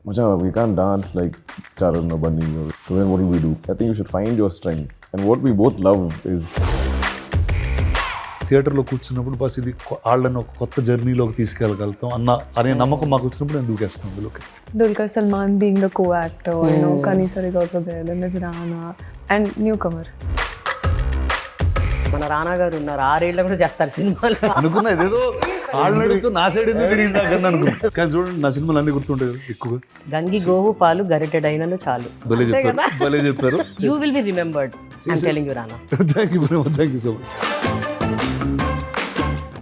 Macha, we can't dance like Charan or Bunny. So then what do we do? I think you should find your strengths. And what we both love is... థియేటర్లో కూర్చున్నప్పుడు bus ఇది వాళ్ళని ఒక కొత్త జర్నీలోకి తీసుకెళ్ళగలుగుతాం అనే నమ్మకం మాకు వచ్చినప్పుడు నేను దూకేస్తాను అందులోకి. Dulquer Salmaan being the co-actor, Kani sir is also there, then there's Rana and Newcomer. మన రానా గారు ఉన్నారు, 6 ఏళ్ళ కూడా చేస్తారు సినిమాలు. అనుకున్నా ఇదేదో వాళ్ళని అడుగుతూ నా సైడ్ ఎందుకు తిరిగిందా అనుకున్నా. కానీ చూడండి నా సినిమాలు అన్ని గుర్తుంటాయి కదా ఎక్కువగా. గంగి గోవు పాలు గరిటెడైనను చాలు. భలే చెప్పారు, భలే చెప్పారు. You will be remembered. I'm telling you Rana. Thank you so much.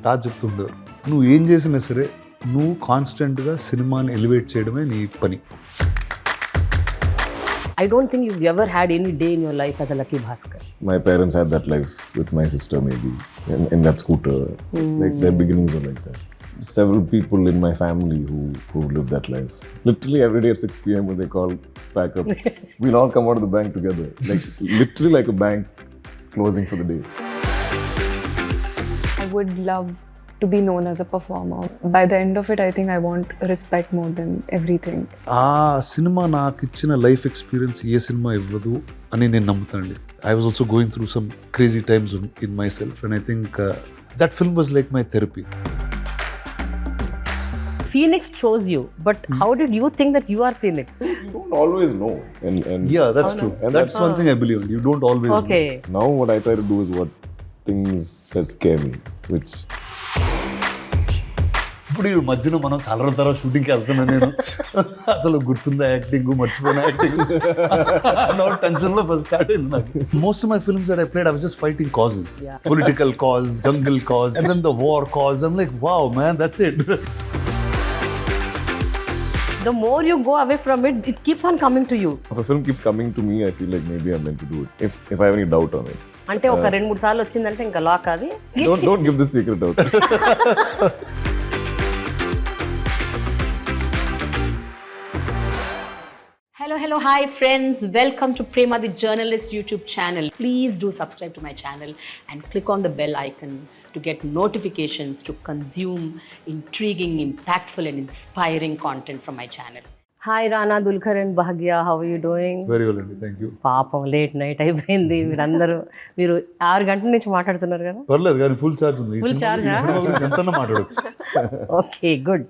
తా చెప్తుంటారు, నువ్వు ఏం చేసినా సరే నువ్వు కాన్స్టెంట్గా సినిమాని ఎలివేట్ చేయడమే నీ పని. I don't think you've ever had any day in your life as a Lucky Bhaskar. My parents had that life with my sister maybe, in that scooter. Like their beginnings were like that. Several people in my family who lived that life. Literally every day at 6 p.m. when they call, pack up, we'll all come out of the bank together. Like literally like a bank closing for the day. I would love to be known as a performer. By the end of it, I think I want respect more than everything. ఆ cinema నాకు ఇచ్చిన life experience ఏ cinema ఇవ్వదు అని నేను నమ్ముతాను. I was also going through some crazy times in my self and I think that film was like my therapy. Phoenix chose you, but how did you think that you are Phoenix? You don't always know. And Yeah, that's true. And that's one thing I believe in. You don't always Okay. know. Now what I try to do is what things that scare me, which... ఇప్పుడు ఈ మధ్యన మనం చాలా రోజుల తర్వాత షూటింగ్కి వెళ్తున్నా నేను అసలు గుర్తుందా యాక్టింగ్ మర్చిపోయిన యాక్టింగ్ టెన్షన్లో ఫస్ట్ స్టార్ట్ అయింది నాకు. Most of my films that I played I was just fighting causes, political cause, jungle cause, and then the war cause. I'm like wow man, that's it. The more you go away from it, it keeps on coming to you. If a film keeps coming to me, I feel like maybe I'm meant to do it. If I have any doubt on it. అంటే ఒక 2-3 సార్లు వచ్చిందంటే ఇంకా lock అది. Don't give this secret out. Hello, hi friends. Welcome to Prema the Journalist YouTube channel. Please do subscribe to my channel and click on the bell icon to get notifications to consume intriguing, impactful and inspiring content from my channel. Hi Rana, Dulquer and Bhagya, how are you doing? Very well అండి, thank you. పాపం late night అయిపోయింది, మీరు 6 గంటల నుంచి మాట్లాడుతున్నారు కదా. పర్లేదు కానీ ఫుల్ ఛార్జ్ ఉంది. Full charge, huh? ఎంత మాట్లాడవచ్చు. Okay good.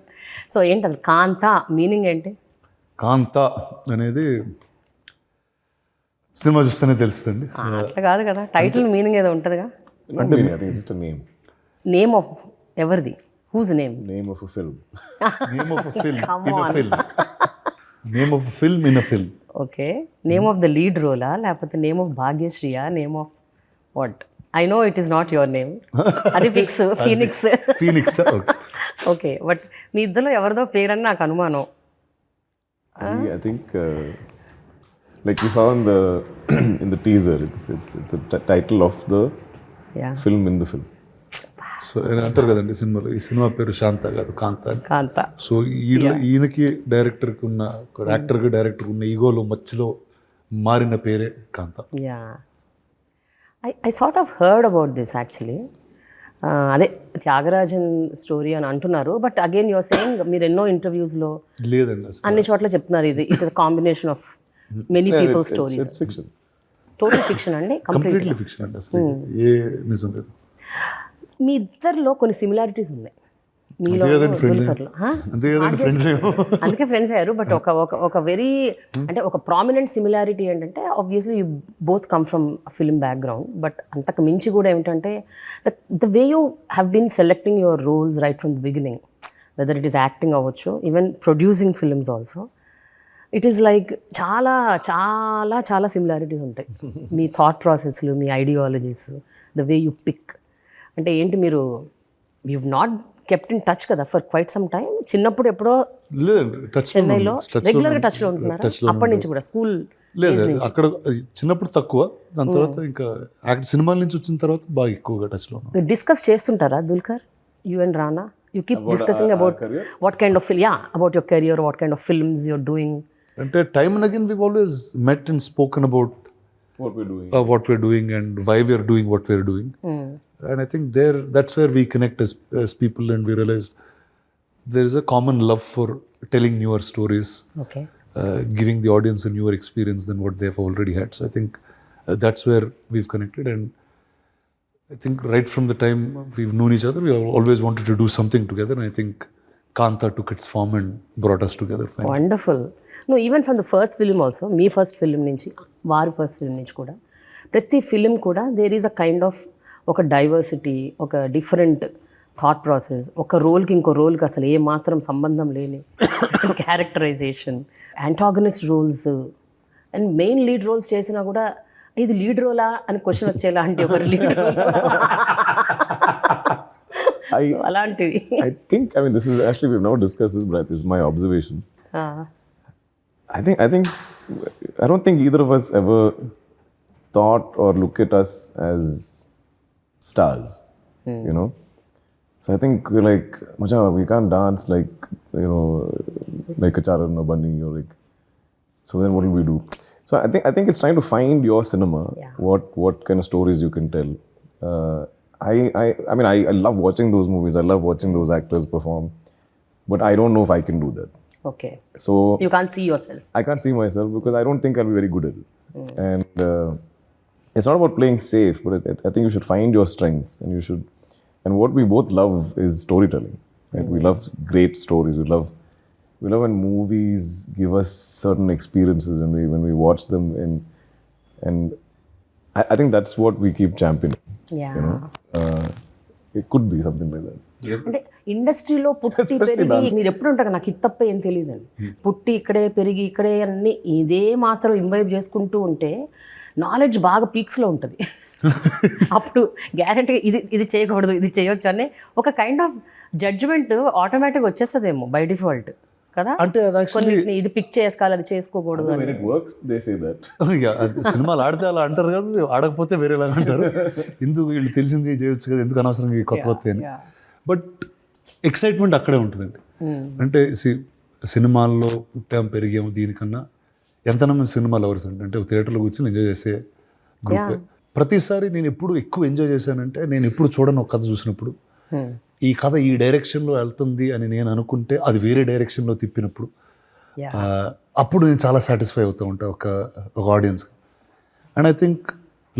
సో ఏంటి అది కాంత మీనింగ్ ఏంటి? కాంత అనేది సినిమా చూస్తేనే తెలుస్తుంది. అట్లా కాదు కదా, టైటిల్ మీనింగ్ ఏదో ఉంటుందిగా. I think it's just a name. Name of ఎవరిది? Whose name? Name of a film. Name of film Come in on. Film. Name of film in a film. Okay, name of the lead రోలా లేకపోతే name of భాగ్యశ్రీయా, name of what? I know it is not your name, అది fix. Phoenix. Phoenix. Okay, but మీ ఇద్దరు ఎవరిదో పేరని నాకు అనుమానం. I think like we saw in the teaser, it's a title of the Yeah. film in the film. So అంటారు కదండి సినిమాలో, ఈ సినిమా పేరు శాంత కాదు కాంత అని. కాంత. సో ఈయనకి డైరెక్టర్కి ఉన్న, యాక్టర్కి డైరెక్టర్కి ఉన్న ఈగోలో మధ్యలో మారిన పేరే కాంత. Yeah, I sort of heard about this actually. అదే త్యాగరాజన్ స్టోరీ అని అంటున్నారు, బట్ అగైన్ యువర్ సేయింగ్ మీరు ఎన్నో ఇంటర్వ్యూస్లో లేదండి అసలు. అన్ని చోట్ల చెప్తున్నారు ఇది it is combination of many people stories. It's fiction. Total fiction అండి, కంప్లీట్లీ ఫిక్షన్ అండి, అసలు ఏ నిజం లేదు. మీ ఇద్దరిలో కొన్ని సిమిలారిటీస్ ఉన్నాయి. మీలో అంతే కదండి ఫ్రెండ్స్, దుల్కర్లో. అంతే కదండి ఫ్రెండ్స్. అందుకే ఫ్రెండ్స్ అయ్యారు. బట్ ఒక వెరీ అంటే ఒక ప్రామినెంట్ సిమిలారిటీ ఏంటంటే obviously you both come from film background, but అంతకు మించి కూడా ఏమిటంటే the way you have been selecting your roles right from the beginning, whether it is acting అవ్వచ్చు, even producing films also. It is like చాలా చాలా చాలా similarities ఉంటాయి. మీ థాట్ ప్రాసెస్లు, మీ ఐడియాలజీస్, ద వే యూ పిక్. అంటే ఏంటి, మీరు you not kept in touch కదా ఫర్ క్వైట్ సమ్ టైమ్. చిన్నప్పుడు ఎప్పుడో లేదండి టచ్ చెన్నైలో రెగ్యులర్గా టచ్లో ఉంటున్నారా? అప్పటి నుంచి కూడా స్కూల్? లేదు, అక్కడ చిన్నప్పుడు తక్కువ, దాని తర్వాత ఇంకా సినిమాల నుంచి వచ్చిన తర్వాత బాగా ఎక్కువగా టచ్లో ఉన్నాం. మీరు డిస్కస్ చేస్తుంటారా Dulquer, you and Rana? You keep discussing about what kind of film, about your career, what kind of films you're doing? అంటే time and again we've always met and spoken about What we're doing. And why we're doing what we're doing. And I think that's where we connect as people, and we realized there is a common love for telling newer stories, okay giving the audience a newer experience than what they've already had. So I think that's where we've connected, and I think right from the time we've known each other, we have always wanted to do something together, and I think Kaantha took its form and brought us together finally. Wonderful నువ్వు even from the first film also, మీ first film నుంచి వారి first film నుంచి కూడా ప్రతి film కూడా there is a kind of ఒక diversity, ఒక డిఫరెంట్ థాట్ ప్రాసెస్, ఒక రోల్కి ఇంకో రోల్కి అసలు ఏ మాత్రం సంబంధం లేని characterisation, antagonist roles and main lead roles చేసినా కూడా ఇది లీడ్ రోలా అని క్వశ్చన్ వచ్చేలాంటి ఒక లీడ్ రోల్ అలాంటివి. I think, I mean, this is actually, we've never discussed this, but this is my observation. I don't think either of us ever thought or look at us as stars, you know? So I think we're like, Macha, we can't dance like, you know, like a Charan or Bunny or like, so then what will we do? So I think it's trying to find your cinema, what kind of stories you can tell. I mean, I love watching those movies. I love watching those actors perform, but I don't know if I can do that. Okay So you can't see yourself. I can't see myself because I don't think I'll be very good at it. And it's not about playing safe, but I think you should find your strengths, and you should. And what we both love is storytelling. Right? We love great stories. We love when movies give us certain experiences when we watch them, and I think that's what we keep championing. Yeah. You know, it could be something like that. అంటే ఇండస్ట్రీలో పుట్టి పెరిగి మీరు ఎప్పుడు ఉంటారు, నాకు ఇది తప్ప ఏం తెలియదండి. పుట్టి ఇక్కడే పెరిగి ఇక్కడే అన్ని ఇదే మాత్రం ఇంబైబ్ చేసుకుంటూ ఉంటే నాలెడ్జ్ బాగా పీక్స్లో ఉంటుంది. అప్పుడు గ్యారెంటీగా ఇది చేయకూడదు, ఇది చేయొచ్చు అనే ఒక కైండ్ ఆఫ్ జడ్జ్మెంట్ ఆటోమేటిక్గా వచ్చేస్తుందేమో బై డిఫాల్ట్ కదా. అంటే అది యాక్చువల్లీ ఇది పిక్ చేసుకోవాలి, అది చేసుకోకూడదు When it works, they say that. సినిమాలు ఆడితే అలా అంటారు కదా, ఆడకపోతే వేరేలాగా అంటారు. ఎందుకు వీళ్ళు తెలిసింది చేయొచ్చు కదా, ఎందుకు అనవసరంగా ఈ కొత్త కొత్త అని. బట్ ఎక్సైట్మెంట్ అక్కడే ఉంటుందండి. అంటే సినిమాల్లో పుట్టాం పెరిగాము దీనికన్నా ఎంతమంది సినిమా లవర్స్ అంటే థియేటర్లో కూర్చొని ఎంజాయ్ చేసే గ్రూప్. ప్రతిసారి నేను ఎప్పుడు ఎక్కువ ఎంజాయ్ చేశానంటే, నేను ఎప్పుడు చూడను ఒక కథ చూసినప్పుడు ఈ కథ ఈ డైరెక్షన్లో వెళ్తుంది అని నేను అనుకుంటే అది వేరే డైరెక్షన్లో తిప్పినప్పుడు అప్పుడు నేను చాలా సాటిస్ఫై అవుతూ ఉంటాను ఒక audience. And I think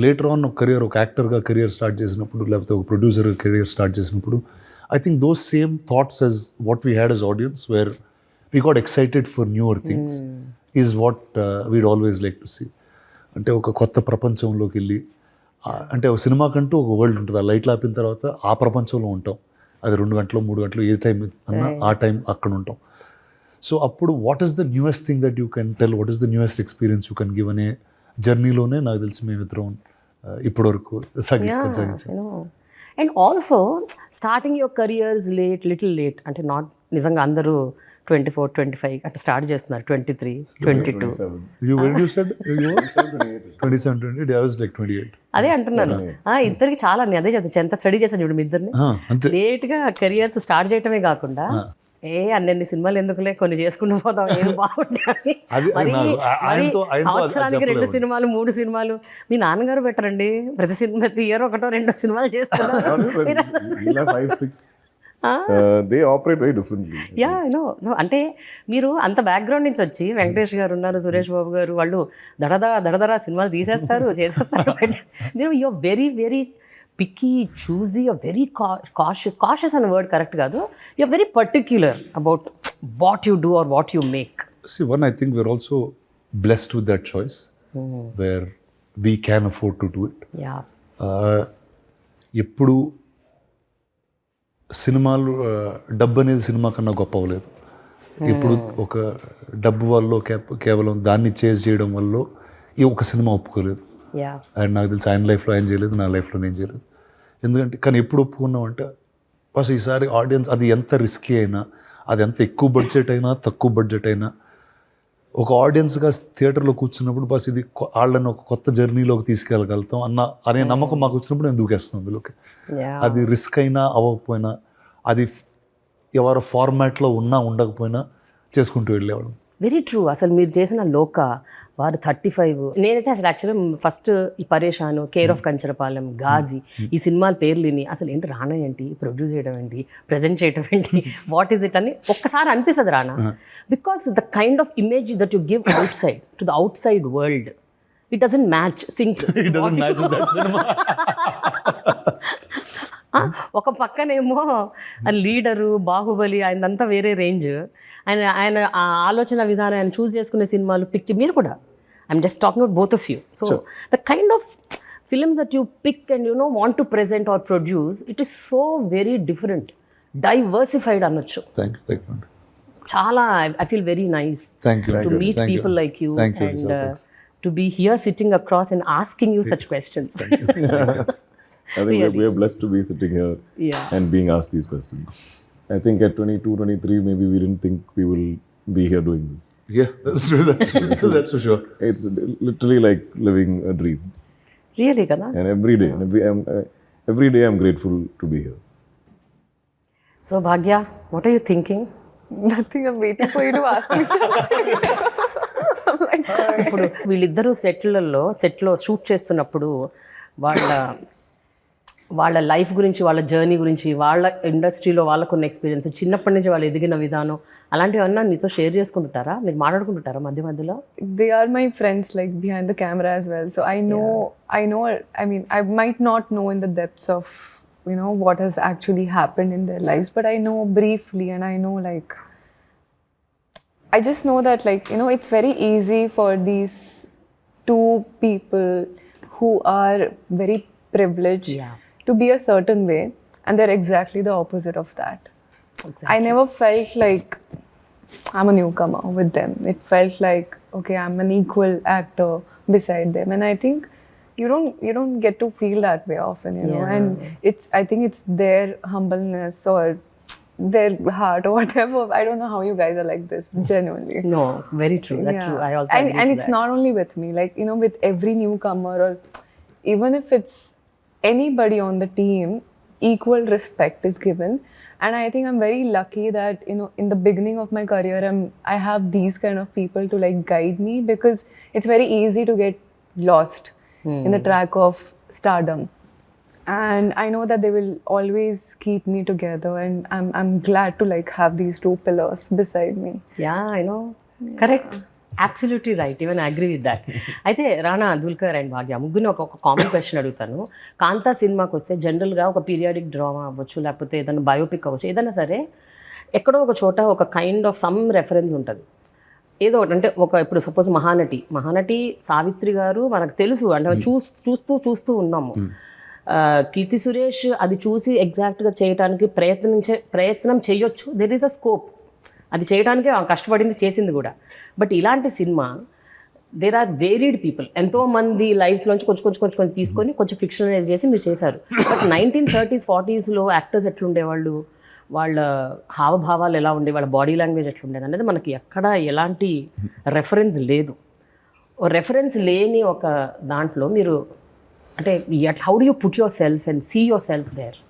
later on ఒక కెరియర్, ఒక యాక్టర్గా కెరియర్ స్టార్ట్ చేసినప్పుడు, లేకపోతే ఒక ప్రొడ్యూసర్ కెరియర్ స్టార్ట్ చేసినప్పుడు, I think those same thoughts as what we had as audience, where we got excited for newer things, is what we'd always like to see. అంటే ఒక కొత్త ప్రపంచంలోకి వెళ్ళి, అంటే ఒక సినిమా కంటూ ఒక వరల్డ్ ఉంటుంది. ఆ లైట్లు ఆపిన తర్వాత ఆ ప్రపంచంలో ఉంటాం. అది 2 గంటలు 3 గంటలు ఏ టైం అన్నా ఆ టైం అక్కడ ఉంటాం. సో అప్పుడు what is the newest thing that you can tell, what is the newest experience you can give అనే జర్నీలోనే నాకు తెలిసి మేమిద్దరం ఇప్పటివరకు కొనసాగించాం. And also starting your careers little late, అంటే నాట్ నిజంగా అందరూ 24, 25 అట్లా స్టార్ట్ చేస్తున్నారు, 23, 22. When you said you were 27, 28, I was like 28. అదే అంటున్నాను. ఇద్దరికి చాలా, నేను అదే చదువు ఎంత స్టడీ చేశాను చూడు మీ ఇద్దరిని. లేట్గా కెరియర్స్ స్టార్ట్ చేయటమే కాకుండా అన్ని సినిమాలు ఎందుకులే కొన్ని చేసుకుంటూ పోతాం, ఏం బాగుంటాయి. సంవత్సరానికి 2 సినిమాలు 3 సినిమాలు. మీ నాన్నగారు బెటరండి, ప్రతి ఇయర్ 1-2 సినిమాలు చేస్తున్నారు. They operate very differently. Yeah no. So అంటే మీరు అంత బ్యాక్గ్రౌండ్ నుంచి వచ్చి, వెంకటేష్ గారు ఉన్నారు, సురేష్ బాబు గారు, వాళ్ళు దడదరా సినిమాలు తీసేస్తారు, చేసేస్తారు. You're very very picky, choosy, you're very cautious అనే వర్డ్ కరెక్ట్ కాదు, you're very particular about what you do or what you make. See, one, I think we're also blessed with that choice, where we can afford to do it. Yeah. ఎప్పుడు సినిమాలు డబ్బు అనేది cinema కన్నా గొప్ప అవ్వలేదు. ఇప్పుడు ఒక డబ్బు వల్ల కేవలం దాన్ని చేజ్ చేయడం వల్ల ఈ ఒక సినిమా ఒప్పుకోలేదు. అండ్ నాకు తెలిసి ఆయన లైఫ్లో ఆయన చేయలేదు, నా లైఫ్లో నేను చేయలేదు. ఎందుకంటే కానీ ఎప్పుడు ఒప్పుకున్నామంటే, ఫస్ట్ ఈసారి ఆడియన్స్ అది ఎంత రిస్కీ అయినా, అది ఎంత ఎక్కువ బడ్జెట్ అయినా తక్కువ బడ్జెట్ అయినా, ఒక ఆడియన్స్గా థియేటర్లో కూర్చున్నప్పుడు బస్ ఇది వాళ్ళని ఒక కొత్త జర్నీలోకి తీసుకెళ్ళగలుగుతాం అనే నమ్మకం మాకు వచ్చినప్పుడు నేను దూకేస్తాను అందులోకి. అది రిస్క్ అయినా అవ్వకపోయినా, అది ఎవరో ఫార్మాట్లో ఉన్నా ఉండకపోయినా చేసుకుంటూ వెళ్ళేవాళ్ళం. Very true. అసలు మీరు చేసిన లోక, వారు 35. నేనైతే అసలు యాక్చువల్గా ఫస్ట్ ఈ పరేషాను, కేర్ ఆఫ్ కంచరపాలెం, గాజీ, ఈ సినిమాల పేర్లు విని అసలు ఏంటి రానా ఏంటి, ప్రొడ్యూస్ చేయడం ఏంటి, ప్రజెంట్ చేయడం ఏంటి, వాట్ ఈస్ ఇట్ అని ఒక్కసారి అనిపిస్తుంది Rana. Because the kind of image that you give outside to the outside world, it doesn't match sync. ఒక పక్కనేమో లీడరు, బాహుబలి, ఆయనంతా వేరే రేంజ్. ఆయన ఆ ఆలోచన విధానం, ఆయన చూస్ చేసుకునే సినిమాలు, పిక్చర్, మీరు కూడా. I'm just talking about both of you. So the kind of films that you pick and you know want to present or produce, it is so very different, diversified అనొచ్చు. చాలా I feel very nice to meet people like you and to be here sitting across and asking you such questions. I think we are blessed to be sitting here and being asked these questions. I think at 22, 23, maybe we didn't think we will be here doing this. Yeah, that's true. That's for sure. It's literally like living a dream. Really, kada? And every day, every day I'm grateful to be here. So, Bhagya, what are you thinking? Nothing. I'm waiting for you to ask me something. I'm like, ఇప్పుడు వీళ్ళిద్దరూ సెట్లో shoot చేస్తున్నప్పుడు వాళ్ళ life గురించి, వాళ్ళ journey గురించి, వాళ్ళ ఇండస్ట్రీలో వాళ్ళకున్న ఎక్స్పీరియన్స్, చిన్నప్పటి నుంచి వాళ్ళు ఎదిగిన విధానం, అలాంటివన్నా నీతో షేర్ చేసుకుంటుంటారా, మీరు మాట్లాడుకుంటుంటారా మధ్య మధ్యలో? they are my friends, like behind the camera as well. So I know. I mean, I might not know in the depths of, you know, what has actually happened in their lives, but I know briefly, and I know, like, I just know that, like, you know, it's very easy for these two people who are very privileged to be a certain way, and they're exactly the opposite of that. Exactly. I never felt like I'm a newcomer with them. It felt like, okay, I'm an equal actor beside them, and I think you don't get to feel that way often, you know. And I think it's their humbleness or their heart or whatever. I don't know how you guys are like this, genuinely. No, very true. That's true. I also agree and to it's that. not only with me, like, you know, with every newcomer, or even if it's anybody on the team, equal respect is given. And I think I'm very lucky that, you know, in the beginning of my career, I have these kind of people to, like, guide me, because it's very easy to get lost in the track of stardom. And I know that they will always keep me together, and I'm glad to, like, have these two pillars beside me. Yeah, I know. Correct. Absolutely right, even I agree with that. అయితే రానా, Dulquer and భాగ్య ముగ్గురిని ఒక common question అడుగుతాను. కాంతా సినిమాకి వస్తే జనరల్గా ఒక periodic drama అవ్వచ్చు, లేకపోతే ఏదైనా బయోపిక్ అవ్వచ్చు, ఏదైనా సరే ఎక్కడో ఒక చోట ఒక కైండ్ ఆఫ్ సమ్ రెఫరెన్స్ ఉంటుంది, ఏదో ఒకటి. అంటే ఇప్పుడు సపోజ్ మహానటి సావిత్రి గారు మనకు తెలుసు, అంటే చూస్తూ ఉన్నాము. కీర్తి సురేష్ అది చూసి ఎగ్జాక్ట్గా చేయడానికి ప్రయత్నం చేయొచ్చు, దెర్ ఈస్ అ స్కోప్, అది చేయడానికి కష్టపడింది, చేసింది కూడా. బట్ ఇలాంటి సినిమా, దేర్ ఆర్ వేరీడ్ పీపుల్, ఎంతోమంది లైఫ్స్లోంచి కొంచెం తీసుకొని కొంచెం ఫిక్షనలైజ్ చేసి మీరు చేశారు. బట్ 1930s, 40s యాక్టర్స్ ఎట్లుండేవాళ్ళు, వాళ్ళ హావభావాలు ఎలా ఉండే, వాళ్ళ బాడీ లాంగ్వేజ్ ఎట్లుండేది అనేది మనకి ఎక్కడ ఎలాంటి రెఫరెన్స్ లేదు. రెఫరెన్స్ లేని ఒక దాంట్లో మీరు, అంటే how do you put yourself and see yourself there?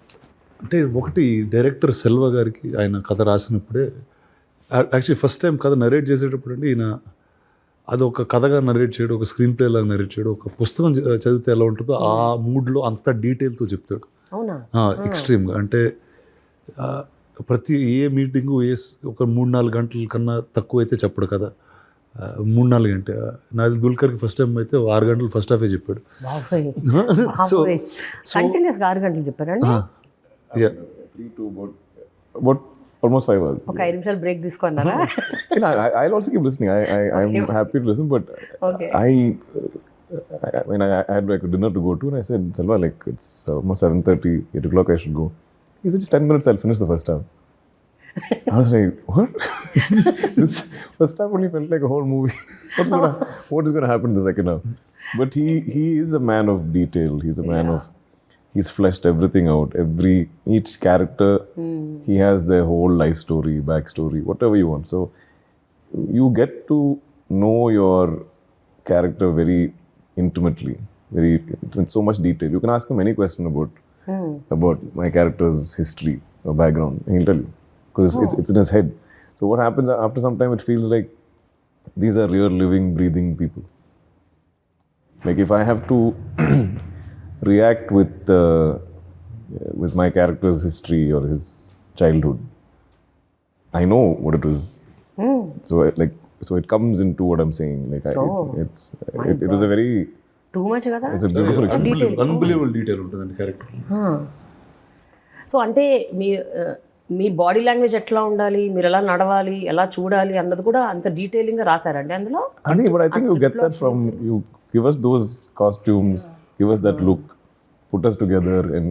అంటే ఒకటి, డైరెక్టర్ సెల్వ గారికి ఆయన కథ రాసినప్పుడే, యాక్చువల్లీ ఫస్ట్ టైం కథ నరేట్ చేసేటప్పుడు అండి, ఈయన అది ఒక కథగా నరేట్ చేయడం, ఒక స్క్రీన్ ప్లే లాగా నరేట్ చేయడం, ఒక పుస్తకం చదివితే ఎలా ఉంటుందో ఆ మూడ్లో అంత డీటెయిల్తో చెప్తాడు. ఎక్స్ట్రీమ్గా. అంటే ప్రతి మీటింగు ఒక 3-4 గంటల కన్నా తక్కువ అయితే చెప్పడు కదా, 3-4 గంటలు. నాది దుల్కర్కి ఫస్ట్ టైం అయితే 6 గంటలు ఫస్ట్ హాఫే చెప్పాడు. సో కంటిన్యూస్గా 6 గంటలు చెప్పారండి. About almost 5 hours. ఒక 5 నిమిషాలు బ్రేక్ తీసుకున్నారా? I'll also keep listening. I'm happy to listen, but I mean, I had like a dinner to go to, and I said, Selva, like, it's almost 7:30, 8 o'clock, I should go. He said, just 10 minutes, I'll finish the first half. I was like, what? This first half only felt like a whole movie. What is going to happen in the second half? But he is a man of detail. He's a man of, he's fleshed everything out. Each character, he has their whole life story, backstory, whatever you want. So you get to know your character very intimately, with so much detail. You can ask him any question about my character's history or background, and he'll tell you, because it's in his head. So what happens after some time, it feels like these are real, living, breathing people. Like if I have to react with my character's history or his childhood, I know what it was. So it comes into what I'm saying. Like it was a very, too much కదా. it's a beautiful experience. Unbelievable detail ఉంటుందండి character. So అంటే మీ body language ఎట్లా ఉండాలి, మీరు ఎలా నడవాలి, ఎలా చూడాలి అన్నది కూడా అంత డీటెయిలింగ్గా రాశారండి అందులో. But I think you get that from, you give us those costumes, give us that look, put us together and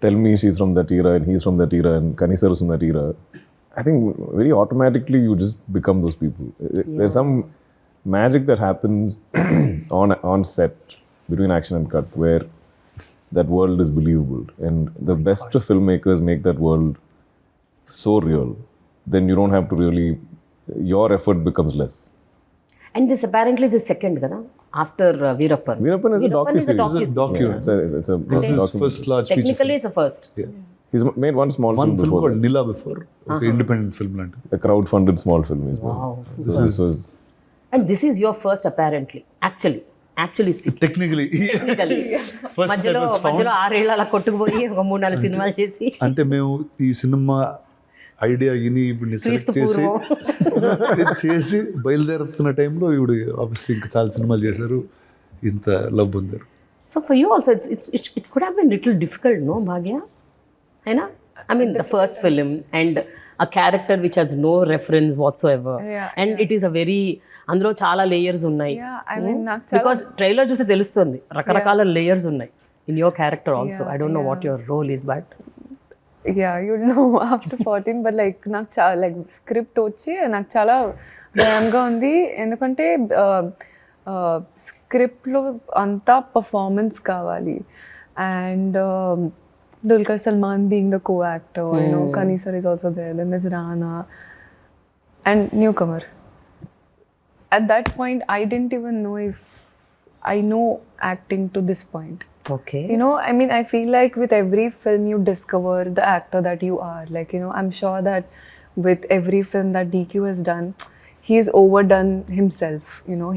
tell me she's from that era and he's from that era and Kanisar is from that era. I think very automatically you just become those people. There's some magic that happens on set between action and cut where that world is believable, and the best filmmakers make that world so real. Then you don't have to really, your effort becomes less. And this apparently is the second కదా after Veerappan. Veerappan is a docu-series. It's a document. It's a This is document. first large feature Technically it's a first. film. Yeah. He's made one small One film film before called that. Nila before. Okay, independent film లాంటిది. A crowd-funded small film as well. Wow. This was And this is your first apparently. Actually speaking. Technically. First that మధ్యలో was found. 6 ఏళ్ళు అలా కొట్టుకుపోయి ఒక 3-4 సినిమాలు చేసి అంటే మేము ఈ సినిమా ఐడియా ఇని ఇప్పుడు సెలెక్ట్ చేసి చేసి బయలుదేరుతున్న టైంలో ఇప్పుడు ఆబ్వియస్లీ ఇంకా చాలా సినిమాలు చేశారు, ఇంత లవ్ పొందారు. So for you also it could have been little difficult, no Bhagya? అయినా I mean the first film and a character which has no reference whatsoever. And it is a very అందులో చాలా layers ఉన్నాయి. Because trailer చూస్తే తెలుస్తుంది రకరకాల layers ఉన్నాయి in your character also. I don't know what your role is but you'll know after 14, but like నాకు చాలా like script వచ్చి నాకు చాలా భయంగా ఉంది, ఎందుకంటే స్క్రిప్ట్లో అంతా పర్ఫార్మెన్స్ కావాలి. And Dulquer Salmaan being the co-actor, Kanisar is also there, then there's Rana and Newcomer. At that point, I didn't even know if I know acting to this point. Okay. I mean, I feel like with every film you discover the actor that you are. Like, I'm sure that with every film that DQ has done, he's overdone himself.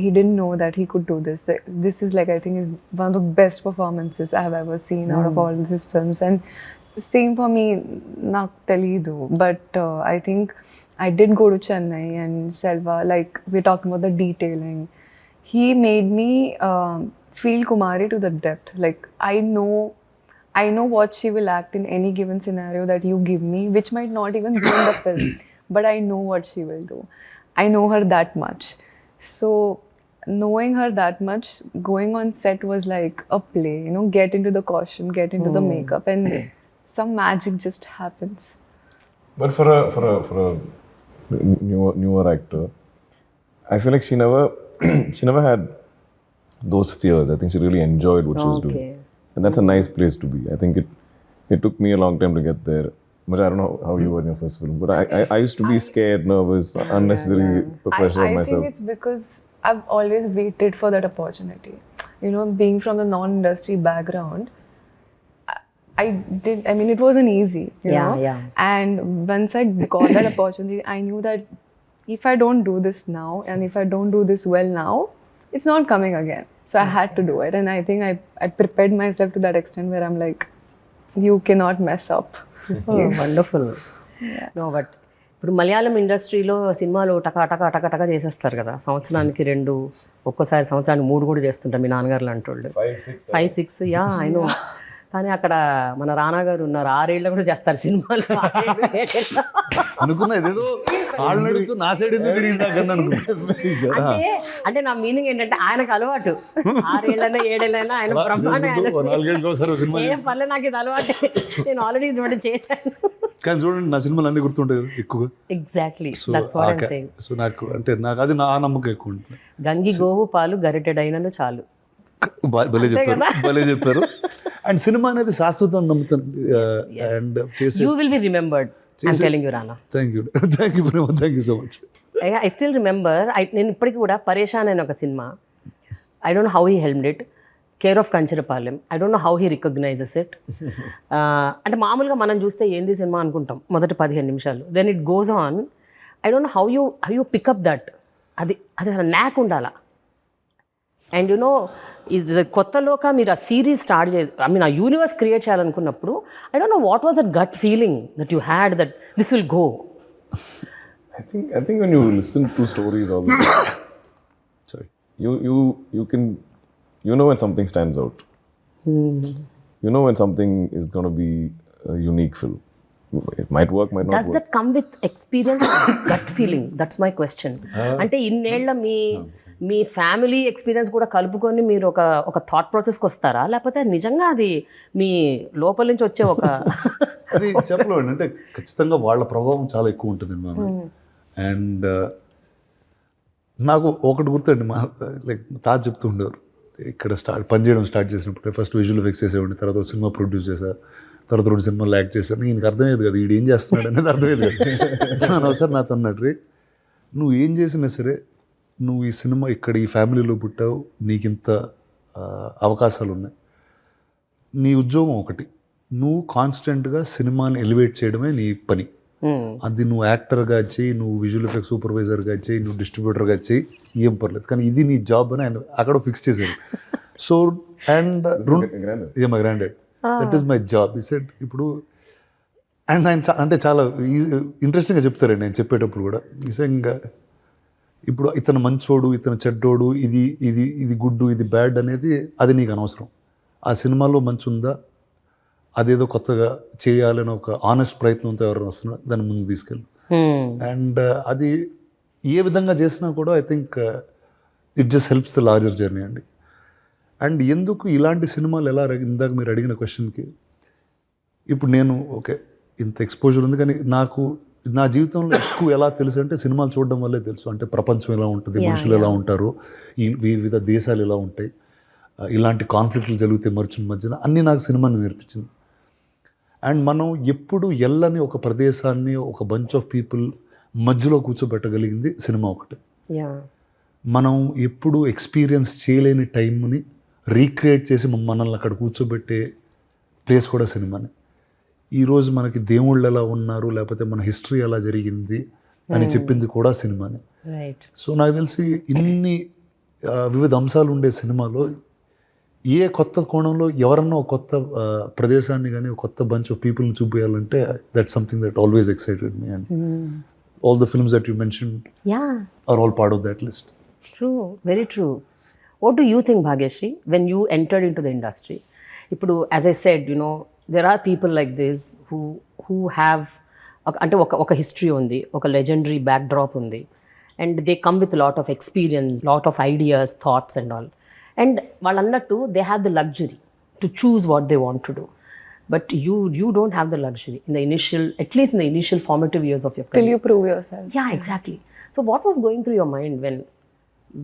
He didn't know that he could do this. This is like, I think, is one of the best performances I have ever seen out of all his films. And same for me, nak telidu. But I think I did go to Chennai and Selva, like we're talking about the detailing. He made me feel Kumari to the depth. Like I know what she will act in any given scenario that you give me, which might not even be in the film, but I know what she will do. I know her that much. So knowing her that much, going on set was like a play. Get into the costume, get into the makeup, and some magic just happens. But for a newer actor, I feel like she never had those fears. I think she really enjoyed what she was doing, and that's a nice place to be. I think it took me a long time to get there. But I don't know how you were in your first film, but I used to be scared, nervous, unnecessary pressure on myself. I think it's because I've always waited for that opportunity. Being from the non-industry background, it wasn't easy, know. Yeah. And once I got that opportunity, I knew that if I don't do this now, and if I don't do this well now, it's not coming again. So I had to do it, and I think I prepared myself to that extent where I'm like, you cannot mess up. Wonderful. No but ఇప్పుడు మలయాళం ఇండస్ట్రీలో సినిమాలు టకా చేసేస్తారు కదా, సంవత్సరానికి 2, ఒక్కోసారి సంవత్సరానికి 3 కూడా చేస్తుంటారు మీ నాన్నగారు అంటోళ్ళు. 5-6 యా ఐ నో. కానీ అక్కడ మన రానా గారు ఉన్నారు, 6 ఏళ్ళు కూడా చేస్తారు సినిమాలు. అనుకున్నా ఏదో వాళ్ళని అడుగుతూ నా సైడ్ ఎందుకు తిరిగిందా అంటే నా మీనింగ్ ఏంటంటే ఆయనకు అలవాటు 6 ఏళ్ళైనా 7 ఏళ్ళైనా ఆయన ఏం పర్లేదు, నాకు ఇది అలవాటు, నేను ఆల్రెడీ ఇది చేశాను. కానీ చూడండి నా సినిమాలు అన్ని గుర్తుంటాయి కదా ఎక్కువగా. Exactly that's what I am saying. So నాకు అది నా నమ్మకం ఎక్కువ ఉంటుంది. గంగి గోవు పాలు గరిటెడైనను చాలు. భలే చెప్పారు. అండ్ సినిమా అనేది శాశ్వతం నమ్ముతాను. And you will be remembered. I'm telling you Rana. Thank you so much. I still remember. నేను ఇప్పటికీ కూడా పరేషాన్ అయిన ఒక సినిమా, I don't know how he helped it, care of Kancharapalem. I don't know how he recognizes it. అంటే మామూలుగా మనం చూస్తే ఏంది సినిమా అనుకుంటాం మొదటి 15 నిమిషాలు, then it goes on. I don't know how you pick up that. అది నాకు ఉండాలా. అండ్ యునో ఇది కొత్తలోక మీరు ఆ సిరీస్ స్టార్ట్ ఆ యూనివర్స్ క్రియేట్ చేయాలనుకున్నప్పుడు I don't know what was that gut feeling that you had that this will go. I think when you listen to stories all the time, sorry, you can know when something stands out. You know when something is going to be a unique film. It might work, might not Does work. that come with experience or gut feeling? That's my question. అంటే ఇన్నేళ్ల మీ family experience కూడా కలుపుకొని మీరు ఒక thought ప్రాసెస్కి వస్తారా, లేకపోతే నిజంగా అది మీ లోపల నుంచి వచ్చే ఒక అది చెప్పలేండి. అంటే ఖచ్చితంగా వాళ్ళ ప్రభావం చాలా ఎక్కువ ఉంటుంది మా అండ్ నాకు ఒకటి గుర్తండి, మా లైక్ తాత చెప్తూ ఉండేవారు, ఇక్కడ పనిచేయడం స్టార్ట్ చేసినప్పుడు ఫస్ట్ విజువల్ ఎఫెక్ట్స్ చేసేవాడిని, తర్వాత ఒక సినిమా ప్రొడ్యూస్ చేశారు, తర్వాత 2 సినిమాలు యాక్ట్ చేశాను. నీకు అర్థమయ్యేది కదా వీడు ఏం చేస్తున్నాడు అనేది అర్థమయ్యేది కదా. సో ఒకసారి నాతో అన్నట్టు, నువ్వు ఏం చేసినా సరే నువ్వు ఈ సినిమా ఇక్కడ ఈ ఫ్యామిలీలో పుట్టావు, నీకు ఇంత అవకాశాలు ఉన్నాయి, నీ ఉద్యోగం ఒకటి, నువ్వు కాన్స్టెంట్గా సినిమాని ఎలివేట్ చేయడమే నీ పని. అది నువ్వు యాక్టర్గా చేయి, నువ్వు విజువల్ ఎఫెక్ట్ సూపర్వైజర్గా చేయి, నువ్వు డిస్ట్రిబ్యూటర్గా చేయి, ఏం పర్లేదు, కానీ ఇది నీ జాబ్ అని ఆయన అక్కడ ఫిక్స్ చేశారు. So and my granted that is my job ఈ సెడ్. ఇప్పుడు అండ్ ఆయన అంటే చాలా ఇంట్రెస్టింగ్గా చెప్తారండి ఆయన చెప్పేటప్పుడు కూడా. నిజంగా ఇప్పుడు ఇతను మంచోడు, ఇతను చెడ్డోడు, ఇది ఇది ఇది గుడ్డు, ఇది బ్యాడ్ అనేది అది నీకు అనవసరం. ఆ సినిమాలో మంచి ఉందా, అదేదో కొత్తగా చేయాలని ఒక ఆనెస్ట్ ప్రయత్నంతో ఎవరైనా వస్తున్నా దాన్ని ముందు తీసుకెళ్ళి. అండ్ అది ఏ విధంగా చేసినా కూడా I think it just helps the larger journey అండి. అండ్ ఎందుకు ఇలాంటి సినిమాలు ఎలా, ఇందాక మీరు అడిగిన క్వశ్చన్కి, ఇప్పుడు నేను ఓకే ఇంత ఎక్స్పోజర్ ఉంది, కానీ నాకు నా జీవితంలో ఎక్కువ ఎలా తెలుసు అంటే సినిమాలు చూడడం వల్లే తెలుసు. అంటే ప్రపంచం ఎలా ఉంటుంది, మనుషులు ఎలా ఉంటారు, ఈ వివిధ దేశాలు ఎలా ఉంటాయి, ఇలాంటి కాన్ఫ్లిక్ట్లు జరిగితే మనుషుల మధ్యన, అన్నీ నాకు సినిమాని నేర్పించింది. అండ్ మనం ఎప్పుడు ఎల్లని ఒక ప్రదేశాన్ని ఒక బంచ్ ఆఫ్ పీపుల్ మధ్యలో కూర్చోబెట్టగలిగింది సినిమా ఒకటే. మనం ఎప్పుడు ఎక్స్పీరియన్స్ చేయలేని టైంని రీక్రియేట్ చేసి మనల్ని అక్కడ కూర్చోబెట్టే ప్లేస్ కూడా సినిమానే. ఈరోజు మనకి దేవుళ్ళు ఎలా ఉన్నారు, లేకపోతే మన హిస్టరీ ఎలా జరిగింది అని చెప్పింది కూడా సినిమానే. సో నాకు తెలిసి ఇన్ని వివిధ అంశాలు ఉండే సినిమాలో ఏ కొత్త కోణంలో ఎవరన్నా ఒక కొత్త ప్రదేశాన్ని కానీ ఒక కొత్త బంచ్ ఆఫ్ పీపుల్ని చూపించాలంటే that something that always excited me. And all the films that you mentioned are all part of that list. True, very true. What do you think, Bhagyashri, when you entered into the industry? Ippudu, as I said, you know, there are people like this who have ante oka history undi, oka legendary backdrop undi, and they come with a lot of experience, lot of ideas, thoughts and all. And valannattu they have the luxury to choose what they want to do. But you don't have the luxury in the initial, at least in the initial formative years of your career. Till you prove yourself. Yeah, exactly. So what was going through your mind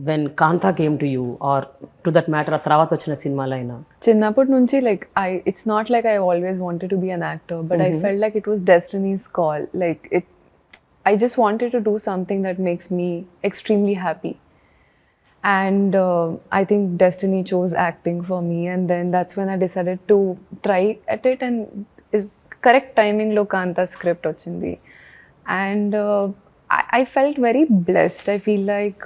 when Kaantha came to you, or to that matter a తర్వాత వచ్చిన సినిమాలైనా? చిన్నప్పటి నుంచి like it's not like I always wanted to be an actor, but I felt like it was destiny's call. Like I just wanted to do something that makes me extremely happy. And I think destiny chose acting for me, and then that's when I decided to try at it, and is correct timing lo Kaantha script ochindi. And I felt very blessed. I feel like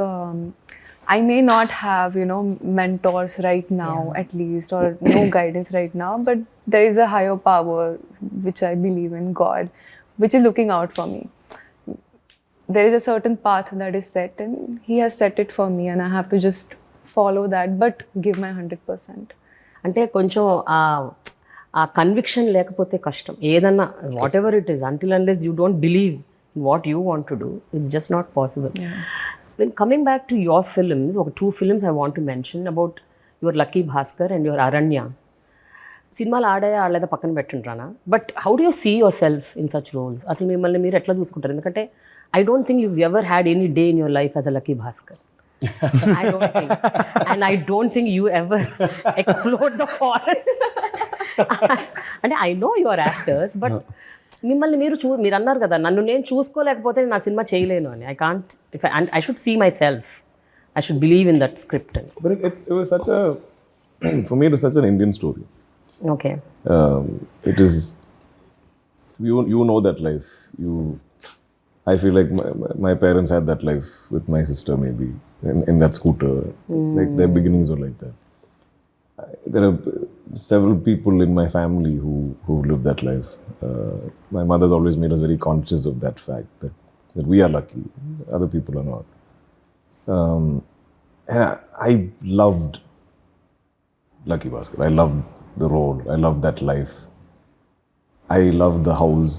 I may not have, you know, mentors right now, at least, or no guidance right now, but there is a higher power which I believe in, God, which is looking out for me. There is a certain path that is set, and he has set it for me, and I have to just follow that, but give my 100%. అంటే కొంచెం ఆ conviction లేకపోతే కష్టం ఏదన్నా, what ever it is, until unless you don't believe in what you want to do, it's just not possible. When coming back to your films, or 2 films I want to mention about your Lucky Bhaskar and your Aranya. సినిమాలు ఆడాయా ఆడలేదా పక్కన పెట్టండి Rana, but how do you see yourself in such roles? అసలు మిమ్మల్ని మీరు ఎట్లా చూసుకుంటారు? ఎందుకంటే I don't think you've ever had any day in your life as a Lucky Bhaskar. I don't think. And I don't think you ever explored the forest. అంటే I know you are actors, but మిమ్మల్ని మీరు అన్నారు కదా, నన్ను నేను చూసుకోలేకపోతే నా cinema చేయలేను అని. I can't, I should see myself. I should believe in that script. But it was such a, for me it was such an Indian story. Okay. It is, you know that life. I feel like my parents had that life with my sister maybe in that scooter. Like their beginnings were like that. There are several people in my family who lived that life. My mother's always made us very conscious of that fact that we are lucky, other people are not. And I loved Lucky Bhaskar. I loved the role. I loved that life. I loved the house.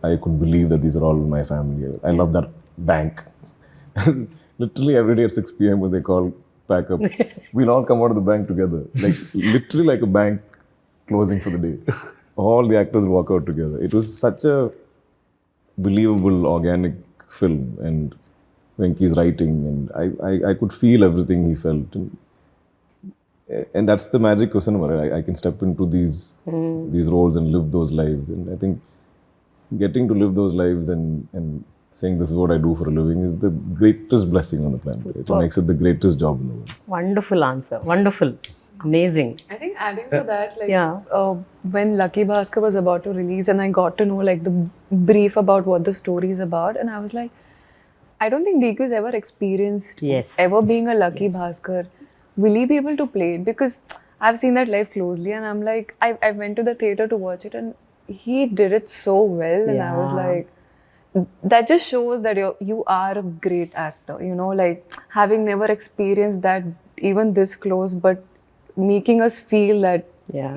I couldn't believe that these are all my family. I love that bank. Literally every day at 6 p.m. when they call, pack up, we'll all come out of the bank together. Like literally like a bank closing for the day. All the actors will walk out together. It was such a believable, organic film. And Venki's writing, and I could feel everything he felt. And that's the magic of cinema, right? I can step into these roles and live those lives. And I think getting to live those lives and saying this is what I do for a living is the greatest blessing on the planet. It makes it the greatest job in the world. Wonderful answer. Wonderful. Amazing. I think adding to that, like when Lucky Bhaskar was about to release and I got to know like the brief about what the story is about, and I was like, I don't think DQ's ever experienced ever being a Lucky Bhaskar. Will he be able to play it? Because I've seen that live closely and I'm like, I went to the theatre to watch it and he did it so well. And I was like, that just shows that you are a great actor, you know, like having never experienced that even this close, but making us feel that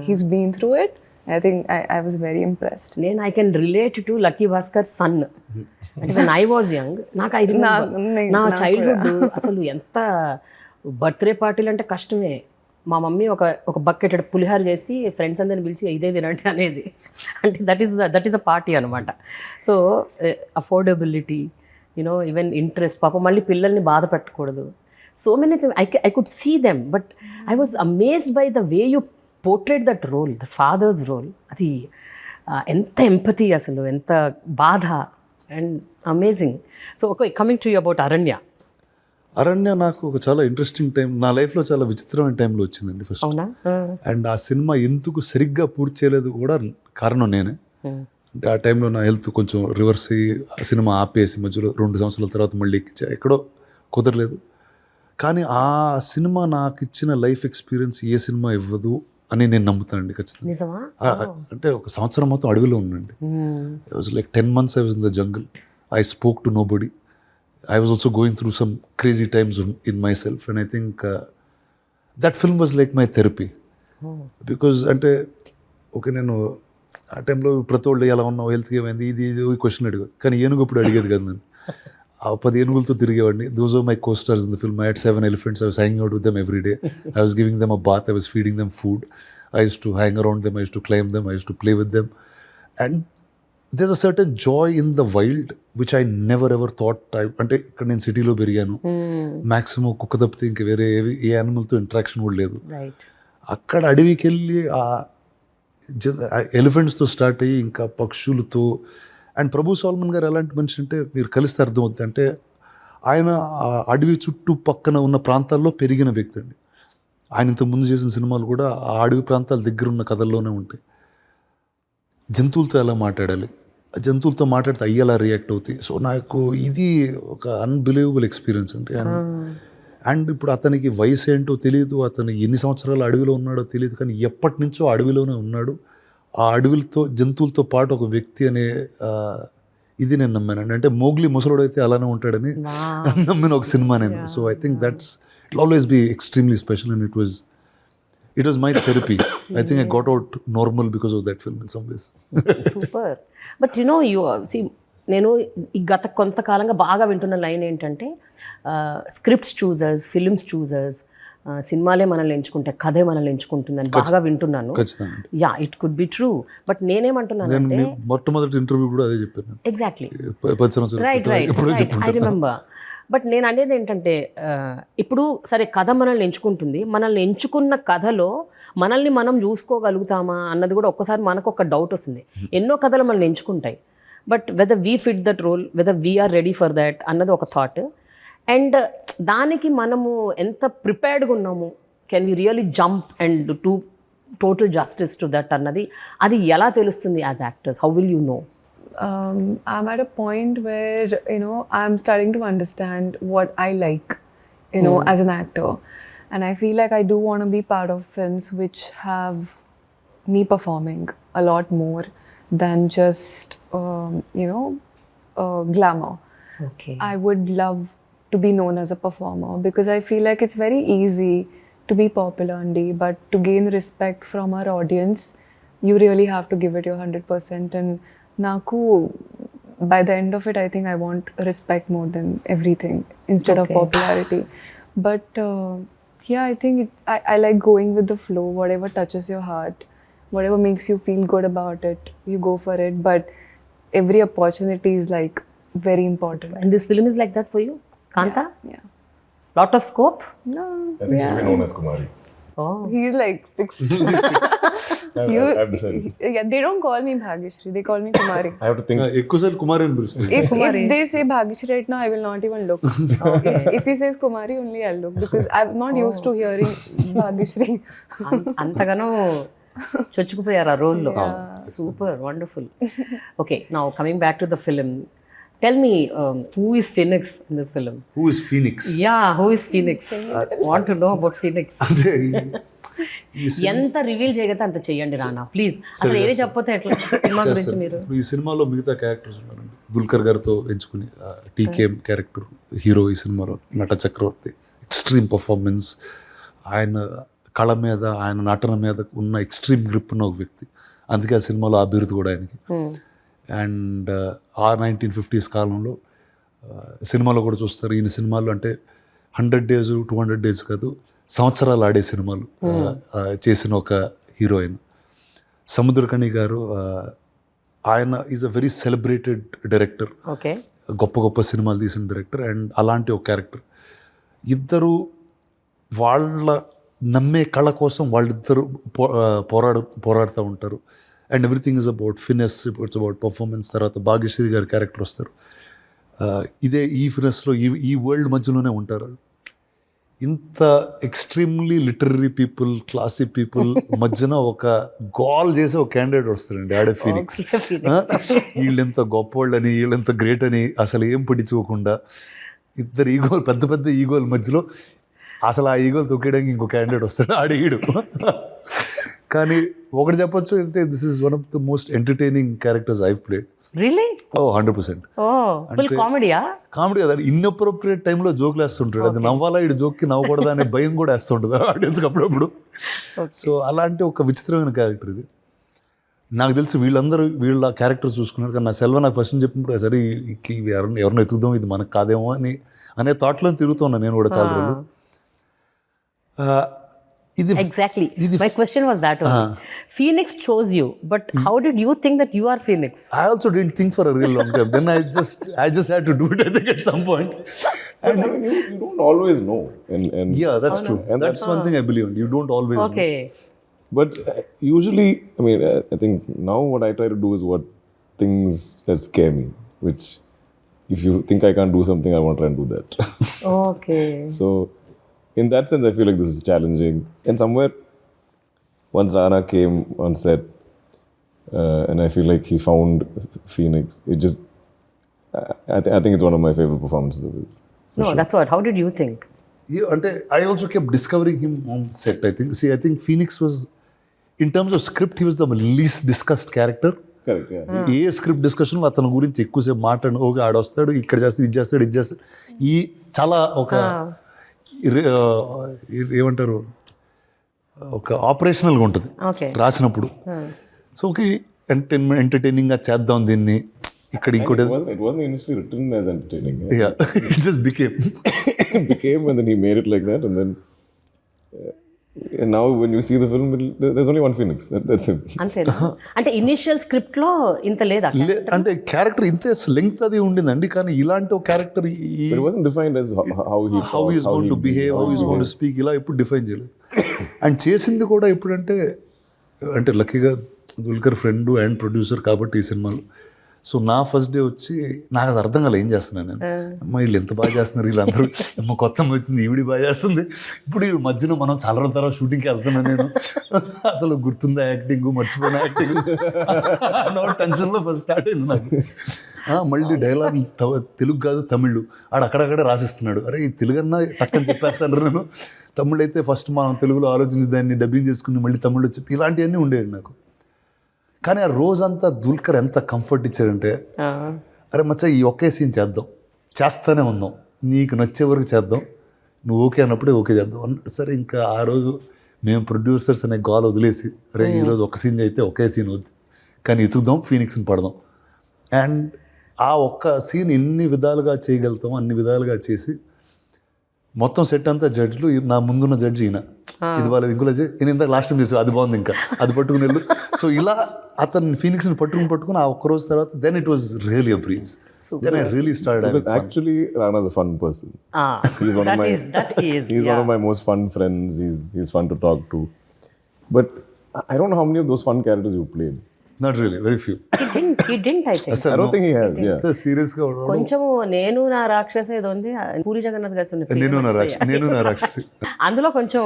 he's been through it. I think I was very impressed. Then I can relate to Lucky Bhaskar's son. And when I was young, I remember నా childhood అసలు ఎంత birthday పార్టీలు అంటే కష్టమే. మా mummy ఒక bucket పులిహార చేసి friends అందరిని పిలిచి ఇదే తినండి అనేది. అంటే దట్ ఈస్ అ పార్టీ అనమాట. So affordability, you know, even interest, పాప మళ్ళీ పిల్లల్ని బాధ పెట్టకూడదు. So many things I could see them, but I was amazed by the way you portrayed that role, the father's role. అది ఎంత ఎంపతి, అసలు ఎంత బాధ, and amazing. So coming to you about అరణ్య నాకు ఒక చాలా ఇంట్రెస్టింగ్ టైం, నా లైఫ్లో చాలా విచిత్రమైన టైంలో వచ్చిందండి ఫస్ట్. అవునా? అండ్ ఆ సినిమా ఎందుకు సరిగ్గా పూర్తి చేయలేదు కూడా కారణం నేనే. అంటే ఆ టైంలో నా హెల్త్ కొంచెం రివర్స్ అయ్యి ఆ సినిమా ఆపేసి మధ్యలో 2 సంవత్సరాల తర్వాత మళ్ళీ ఎక్కడో కుదరలేదు. కానీ ఆ సినిమా నాకు ఇచ్చిన లైఫ్ ఎక్స్పీరియన్స్ ఏ సినిమా ఇవ్వదు అని నేను నమ్ముతానండి ఖచ్చితంగా. అంటే ఒక సంవత్సరం మొత్తం అడవిలో ఉండండి. I was like 10 months I was in the jungle. I spoke to nobody. I was also going through some crazy times in myself, and I think that film was like my therapy. Because అంటే okay, నేను ఆ టైంలో ప్రతి వాళ్ళు ఎలా ఉన్నావు, health ఏమైంది, ఇది క్వశ్చన్ అడిగారు. కానీ ఏనుగు ఇప్పుడు అడిగేది కదా నేను. ఆ 10 ఏనుగులతో తిరిగేవాడిని. Those were my co-stars in the film. I had 7 elephants. I was hanging out with them every day. I was giving them a bath. I was feeding them food. I used to hang around them. I used to climb them. I used to play with them. And there's a certain joy in the wild which I never ever thought. అంటే ఇక్కడ నేను సిటీలో పెరిగాను. Maximum కుక్క తప్పితే ఇంక వేరే ఏ యానిమల్తో interaction కూడా లేదు. అక్కడ అడవికి వెళ్ళి ఆ ఎలిఫెంట్స్తో స్టార్ట్ అయ్యి ఇంకా పక్షులతో. అండ్ ప్రభు సాల్మన్ గారు ఎలాంటి మనిషి అంటే మీరు కలిస్తే అర్థమవుతుంది. అంటే ఆయన అడవి చుట్టూ పక్కన ఉన్న ప్రాంతాల్లో పెరిగిన వ్యక్తి అండి. ఆయన ఇంత ముందు చేసిన సినిమాలు కూడా ఆ అడవి ప్రాంతాల దగ్గర ఉన్న కథల్లోనే ఉంటాయి. జంతువులతో ఎలా మాట్లాడాలి, జంతువులతో మాట్లాడితే అయ్యేలా రియాక్ట్ అవుతాయి. సో నాకు ఇది ఒక అన్బిలీవబుల్ ఎక్స్పీరియన్స్ అండి. అండ్ ఇప్పుడు అతనికి వయసు ఏంటో తెలియదు, అతను ఎన్ని సంవత్సరాలు అడవిలో ఉన్నాడో తెలియదు, కానీ ఎప్పటి నుంచో అడవిలోనే ఉన్నాడు. ఆ అడవులతో జంతువులతో పాటు ఒక వ్యక్తి అనే ఇది నేను నమ్మానండి. అంటే మోగ్లీ ముసలోడు అయితే అలానే ఉంటాడని నమ్మిన ఒక సినిమా నేను. So I think that's it always be extremely special, and it was my therapy. I think I got out normal because of that film in some ways. Super. But you know, you see, నేను ఈ గత కొంతకాలంగా బాగా వింటున్న line ఏంటంటే scripts choosers, films choosers, సినిమాలే మనల్ని ఎంచుకుంటే, కథే మనల్ని ఎంచుకుంటుందని బాగా వింటున్నాను. Yeah, it could be true. But నేనేమంటున్నానంటే మొట్టమొదటి ఇంటర్వ్యూ కూడా అదే చెప్పాను. Exactly, right, I remember. But నేను అనేది ఏంటంటే, ఇప్పుడు సరే కథ మనల్ని ఎంచుకుంటుంది, మనల్ని ఎంచుకున్న కథలో మనల్ని మనం చూసుకోగలుగుతామా అన్నది కూడా ఒక్కసారి మనకు ఒక డౌట్ వస్తుంది. ఎన్నో కథలు మనల్ని ఎంచుకుంటాయి, but whether we fit that role, whether we are ready for that అన్నది ఒక థాట్. అండ్ దానికి మనము ఎంత ప్రిపేర్డ్గా ఉన్నాము, can we really jump and to total justice to that అన్నది, అది ఎలా తెలుస్తుంది as actors? How will you know? I'm at a point where, you know, I'm starting to understand what I like, you know, as an actor. And I feel like I do want to be part of films which have me performing a lot more than just, you know, glamour. Okay. I would love to be known as a performer because I feel like it's very easy to be popular, Andy, but to gain respect from our audience, you really have to give it your 100%. And naku, by the end of it, I think I want respect more than everything instead of Okay. popularity. But yeah, I think I like going with the flow. Whatever touches your heart, whatever makes you feel good about it, you go for it. But every opportunity is like very important. And this film is like that for you, Kaantha? Yeah. Lot of scope? No. I think she'll be known as Kumari. Oh. He's like fixed. I've decided. Yeah, they don't call me Bhagyashri. They call me Kumari. I have to think. ఎక్కువసార్లు కుమారి అని పిలుస్తుంది. If they say Bhagyashri right now, I will not even look. If he says Kumari, only I'll look because I'm not used to hearing Bhagyashri. అంతగానో చొచ్చుకుపోయారు ఆ రోల్లో. Super wonderful. Okay, now coming back to the film, tell me who is Phoenix in this film? Who is Phoenix? Yeah, who is Phoenix? Want to know about Phoenix. అంటే ఎంత reveal చేయగలిగితే అంత చెయ్యండి రానా, please. అసలు ఏది చెప్పొతే ఎట్లా cinema గురించి మీరు? ఈ సినిమాలో మిగతా క్యారెక్టర్స్ ఉన్నారండి. దుల్కర్ గారితో ఎంచుకుని టీకేఎం క్యారెక్టర్ హీరో ఈ సినిమాలో నట చక్రవర్తి. ఎక్స్ట్రీమ్ పర్ఫార్మెన్స్, ఆయన కళ మీద ఆయన నటన మీద ఉన్న ఎక్స్ట్రీమ్ గ్రిప్ ఉన్న ఒక వ్యక్తి. అందుకే ఆ సినిమాలో ఆ బిరుదు కూడా ఆయనకి. అండ్ ఆ 1950s కాలంలో సినిమాలో కూడా చూస్తారు. ఈయన సినిమాలు అంటే 100 days 200 days కాదు, సంవత్సరాలు ఆడే సినిమాలు చేసిన ఒక హీరోయిన్. సముద్రకణి గారు, ఆయన is a very celebrated director. Okay, గొప్ప గొప్ప సినిమాలు తీసిన డైరెక్టర్. అండ్ అలాంటి ఒక క్యారెక్టర్. ఇద్దరు వాళ్ళ నమ్మే కళ కోసం వాళ్ళిద్దరు పోరాడుతూ ఉంటారు. And everything is about finesse, it's about performance. తర్వాత భాగ్యశ్రీ గారి క్యారెక్టర్ వస్తారు. ఇదే ఈ ఫినెస్లో ఈ వరల్డ్ మధ్యలోనే ఉంటారు. ఇంత extremely literary people, classy people మధ్యన ఒక గోల్ చేసే ఒక క్యాండిడేట్ వస్తారండి, ఆడే ఫీనిక్స్. వీళ్ళెంత గొప్పవాళ్ళని, వీళ్ళెంత గ్రేట్ అని అసలు ఏం పట్టించుకోకుండా ఇద్దరు ఈగోలు, పెద్ద పెద్ద ఈగోల మధ్యలో అసలు ఆ ఈగోలు తొక్కేయడానికి ఇంకో క్యాండిడేట్ వస్తాడు, ఆడేయడు. కానీ ఒకటి చెప్పొచ్చు అంటే this is one of the most entertaining characters I've played. Really? Oh 100%. Full కామెడీయా? కామెడీ కదా, ఇన్అప్రోప్రియేట్ టైంలో జోకులు వేస్తుంటాడు. అది నవ్వాలా, ఇటు జోక్కి నవ్వకూడదా అనే భయం కూడా వేస్తుంటుంది ఆడియన్స్కి అప్పుడప్పుడు. సో అలాంటి ఒక విచిత్రమైన క్యారెక్టర్ ఇది. నాకు తెలిసి వీళ్ళ క్యారెక్టర్స్ చూసుకున్నారు. కానీ నా సెల్వ నాకు ఫస్ట్ చెప్పినప్పుడు సరే ఎవరిని ఎత్తుకుదాం, ఇది మనకు కాదేమో అనే థాట్లో తిరుగుతున్నా నేను కూడా చాలా రోజులు. Exactly. My question was that only. Phoenix chose you, but how did you think that you are Phoenix? I also didn't think for a real long time. Then I just had to do it, I think, at some point. I mean, you don't always know. And Yeah, that's true. And that's one thing I believe in. You don't always know. Okay. But usually, I mean, I think now what I try to do is what things that scare me, which if you think I can't do something, I won't try and do that. Okay. So in that sense, I feel like this is challenging. And somewhere, once Rana came on set, and I feel like he found Phoenix, it just, I think it's one of my favorite performances of his. No, that's what. How did you think? Yeah, and I also kept discovering him on set, I think. See, I think Phoenix was, in terms of script, he was the least discussed character. Correct, yeah. A script డిస్కషన్లో అతని గురించి ఎక్కువసేపు మాట్లాడు, okay ఆడొస్తాడు, ఇక్కడ చేస్తాడు, ఇది చేస్తాడు. ఈ చాలా ఒక ఏమంటారు, ఒక ఆపరేషనల్గా ఉంటుంది రాసినప్పుడు. సో ఓకే ఎంటర్టైనింగ్గా చేద్దాం దీన్ని. ఇక్కడ ఇంకోటి It wasn't initially written as entertaining. Yeah, it just became. It became, and then he made it like that, and then and now when you see the film, there's only one Phoenix. That's him. అంతేనా? అంటే initial script లో ఇంత లేదా? అంటే character ఇంత length అది ఉండిందండి, కానీ ఇలాంటి ఒక character It wasn't defined as how he is going to behave, how he is going to speak, ఇలా ఎప్పుడు డిఫైన్ చేయలేదు. అండ్ చేసింది కూడా ఎప్పుడంటే, అంటే లక్కీగా దుల్కర్ ఫ్రెండ్ అండ్ ప్రొడ్యూసర్ కాబట్టి ఈ సినిమాలో సో నా ఫస్ట్ డే వచ్చి నాకు అది అర్థం కాలే ఏం చేస్తున్నాను నేను. అమ్మ వీళ్ళు ఎంత బాగా చేస్తున్నారు వీళ్ళందరూ, అమ్మ కొత్త వచ్చింది ఈవిడి బాగా చేస్తుంది, ఇప్పుడు వీళ్ళ మధ్యలో మనం చాలా రోజుల తర్వాత షూటింగ్కి వెళ్తున్నాను నేను, అసలు గుర్తుందా యాక్టింగ్, మర్చిపోయిన యాక్టింగ్ అన్న టెన్షన్లో ఫస్ట్ స్టార్ట్ అయింది నాకు. మళ్ళీ డైలాగ్ తెలుగు కాదు తమిళ్, అక్కడక్కడే రాసిస్తున్నాడు. అరే ఈ తెలుగు అన్నా టక్కని చెప్పేస్తాను నేను, తమిళ్ అయితే ఫస్ట్ మనం తెలుగులో ఆలోచించి దాన్ని డబ్బింగ్ చేసుకుని మళ్ళీ తమిళ్లో చెప్పి ఇలాంటివన్నీ ఉండేవి నాకు. కానీ ఆ రోజంతా దుల్కర్ ఎంత కంఫర్ట్ ఇచ్చాడంటే, అరే మచ్చా ఈ ఒకే సీన్ చేద్దాం, చేస్తానే ఉన్నాం, నీకు నచ్చే వరకు చేద్దాం, నువ్వు ఓకే అన్నప్పుడే ఓకే చేద్దాం అన్నట్టు. సరే ఇంకా ఆ రోజు మేము ప్రొడ్యూసర్స్ అనే గోల్ వదిలేసి, అరే ఈరోజు ఒక సీన్ అయితే ఒకే సీన్ వద్దు, కానీ ఎతుకుదాం, ఫీనిక్స్ని పడదాం. అండ్ ఆ ఒక్క సీన్ ఎన్ని విధాలుగా చేయగలుగుతామో అన్ని విధాలుగా చేసి మొత్తం సెట్ అంతా జడ్జ్లు, నా ముందున్న జడ్జి ఈయన, ఇది బాగాలేదు ఇంకోలా నేను ఇందాక లాస్ట్ టైం చేసాను అది బాగుంది ఇంకా అది పట్టుకుని వెళ్ళు. సో ఇలా అతను ఫీనిక్స్ని పట్టుకుని ఆ ఒక్క రోజు తర్వాత then it was really a breeze. Then I really started. Actually, Rana's a fun person. He's one of my most fun friends. He's fun to talk to. But I don't know how many of those fun characters you played. Not really, very few. He didn't, I think. I don't think he has. Yeah. Serious గా కొంచెము నేను నా రాక్షస ఏదో ఉంది, పూరి జగన్నాథ్ గారి నేను నా రాక్షసి అందులో కొంచెం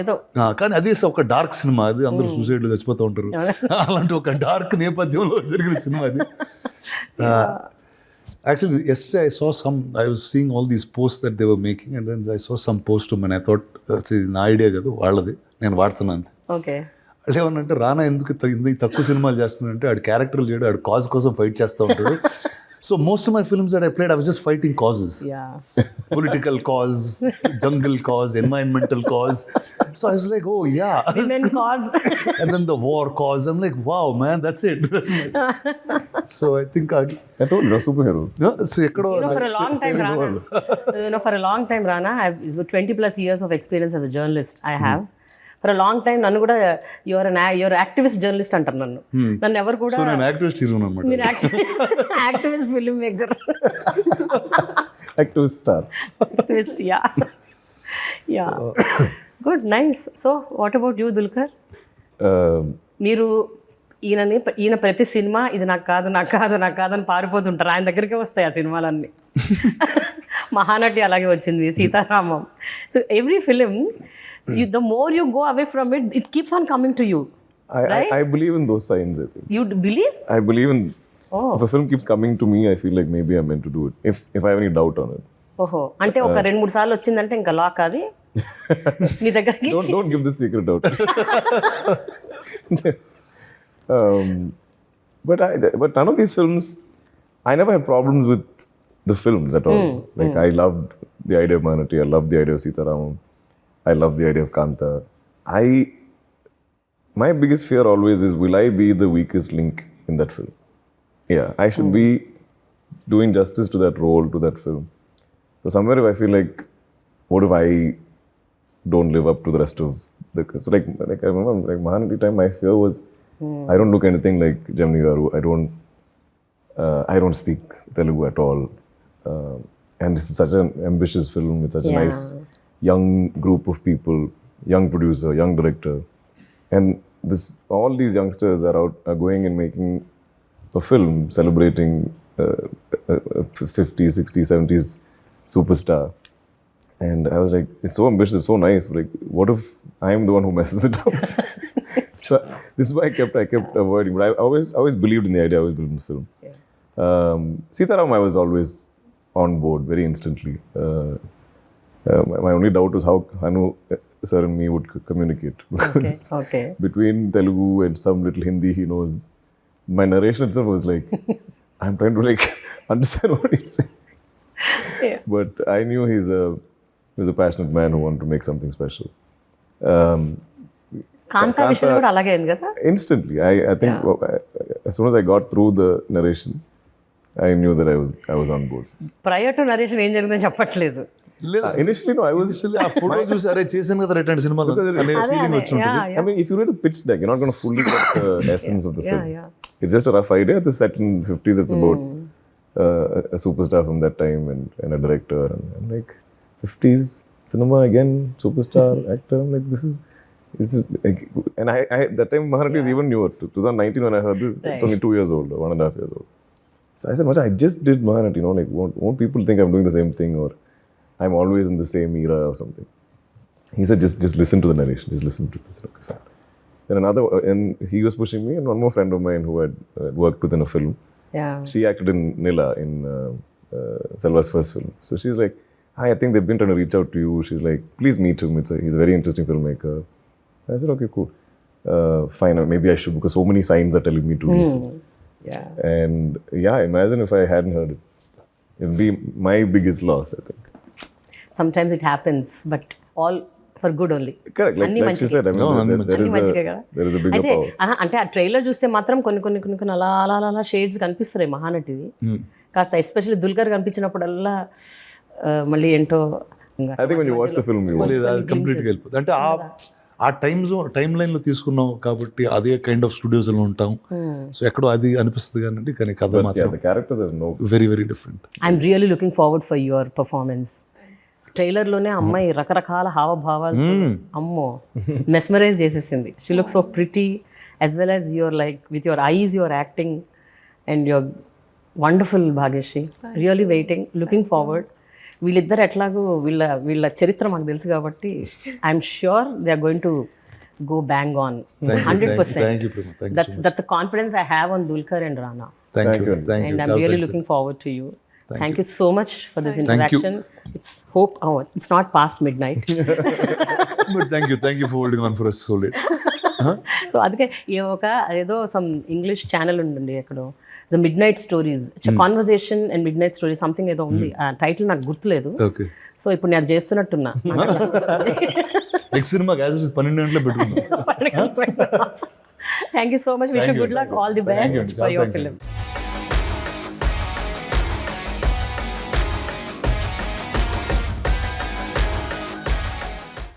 ఏదో. కానీ అది ఒక డార్క్ సినిమా, అది అందరూ సూసైడ్లు చచ్చిపోతూ ఉంటారు, అలాంటి ఒక డార్క్ నేపథ్యంలో జరిగిన సినిమా అది. Actually, yesterday I was seeing all these posts that they were making, and then I saw some post to me and I thought, నా ఐడియా కాదు వాళ్ళది, నేను వాడుతున్నా అంతే. ఓకే. అంటే ఏమన్నంటే రానా ఎందుకు తక్కువ సినిమాలు చేస్తున్నాడంటే ఆడు క్యారెక్టర్లు చేయడు, ఆడు కాజ్ కోసం ఫైట్ చేస్తూ ఉంటాడు. So most of my films that I played I was just fighting causes, political cause, jungle cause, environmental cause. So I was like, oh yeah, women cause and then the war cause. I'm like, wow man, that's it. So I think I told you, superhero. So ekkado for a long time Rana, for a long time Rana, I have 20 plus years of experience as a journalist I have. For a long time నన్ను కూడా your activist journalist అంటారు నన్ను ఎవరు కూడా. So నేను activist hero అన్నమాట. మీరు activist film maker, activist star, activist. Yeah good, nice. So what about you Dulquer? మీరు ఈయన ప్రతి సినిమా ఇది నాకు కాదు అని పారిపోతుంటారు, ఆయన దగ్గరికే వస్తాయి ఆ సినిమాలన్నీ. మహానటి అలాగే వచ్చింది, Sitaramam. So every film, the more you go away from it, it keeps on coming to you. I believe in those signs. I think. You believe? I believe in. If a film keeps coming to me, I feel like maybe I'm meant to do it. If I have any doubt on it. ఓహో, అంటే ఒక 2-3 సార్లు వచ్చిందంటే ఇంకా lock అది మీ దగ్గరికి. Don't give this secret out. But none of these films, I never had problems with the films at all. Like I loved the idea of Mahanati, I loved the idea of Sitaramam, I love the idea of Kaantha. My biggest fear always is, will I be the weakest link in that film? Yeah, I should be doing justice to that role, to that film. So somewhere if I feel like, what if I don't live up to the rest of the... So like I remember, like Mahanati time, my fear was, I don't look anything like Gemini Garu. I don't speak Telugu at all. And this is such an ambitious film. It's such a nice young group of people, young producer, young director. And all these youngsters are going and making a film celebrating 50s, 60s, 70s superstar. And I was like, it's so ambitious, it's so nice. Like, what if I'm the one who messes it up? So this is why I kept avoiding. But I always believed in the idea, I always believed in the film. Sitaram, I was always on board very instantly. My only doubt was how Hanu sir and me would communicate. Okay. Between Telugu and some little Hindi he knows, my narration itself was like, I'm trying to like understand what he's saying. Yeah. But I knew he's a passionate man who wanted to make something special. కాంతా విషయంలో కూడా అలాగే అయింది కదా. Instantly, I think as soon as I got through the narration, I knew that I was on board. Prior to narration ఏం జరిగిందో చెప్పట్లేదు. Initially, no, I was ఆ photo చూసి అరే చేశాను కదా రెడ్ సినిమాలో అనే ఫీలింగ్ వచ్చి ఉంటుంది. I mean, if you read a pitch deck, you're not going to fully get the essence of the film. It's just a rough idea. It's set in 50s. It's about a superstar from that time and a director. And I'm like, 50s cinema again, superstar actor. I'm like, this is like, and I that time Mahanati is even newer. 2019 when I heard this, it's only 2 years old, or 1.5 years old. So I said, Macha, I just did Mahanati, like won't people think I'm doing the same thing or I'm always in the same era or something? He said, just listen to the narration, just listen to this. Okay, fine. Then and he was pushing me, and one more friend of mine who had worked with in a film. Yeah. She acted in Nila in Selva's first film. So she's like, hi, I think they've been trying to reach out to you. She's like, please meet him. He's a very interesting filmmaker. I said, okay, cool. Fine, maybe I should, because so many signs are telling me to listen. Yeah. And yeah, imagine if I hadn't heard it. It'd be my biggest loss, I think. Sometimes it happens, but all for good only. Correct, like she said, I mean, there is a bigger అయితే power. అంటే ఆ trailer చూస్తే మాత్రం కొన్ని అలా అలా అలా shades కనిపిస్తున్నాయి మహానటివి. కాస్త ఎస్పెషల్లీ దుల్కర్ కనిపించినప్పుడల్లా మళ్ళీ ఏంటో I think when you watch the film, you will. కంప్లీట్గా వెళ్ళిపోతుంది. అంటే ఆ టైమ్ లైన్లో తీసుకున్నాం కాబట్టి అదే కైండ్ ఆఫ్ స్టూడియోస్లో ఉంటాం. సో ఎక్కడో అది అనిపిస్తుంది కానీ కథ Yeah, మాత్రం the characters are no. Very very different. I'm really looking forward for your performance. ట్రైలర్లోనే అమ్మాయి రకరకాల హావభావాలు అమ్మో మెస్మరైజ్ చేసేసింది. She look so pretty as well as your like with your eyes your acting and your wonderful Bhagyashree. Really waiting, looking forward. వీళ్ళిద్దరు ఎట్లాగూ వీళ్ళ చరిత్ర మాకు తెలుసు కాబట్టి I'm sure they are going to go bang on 100%. Thank you, Prema. Thank you That's the confidence I have on Dulquer and Rana. Thank you. And I'm really looking forward to you. Thank you so much for this interaction. It's not past midnight. But thank you for holding on for us so late. So అందుకే ఏదో some English channel ఉండండి ఎక్కడో, the mid night stories, conversation and mid night stories something ఏదో ఉంది. ఆ title నాకు గుర్తులేదు. Okay. So ఇప్పుడు నేను అది చేస్తున్నట్టున్నా. నెక్స్ట్ సినిమా 12 గంటల పెట్టుకున్నాం. Thank you so much. Wish you good luck. All the best for your film.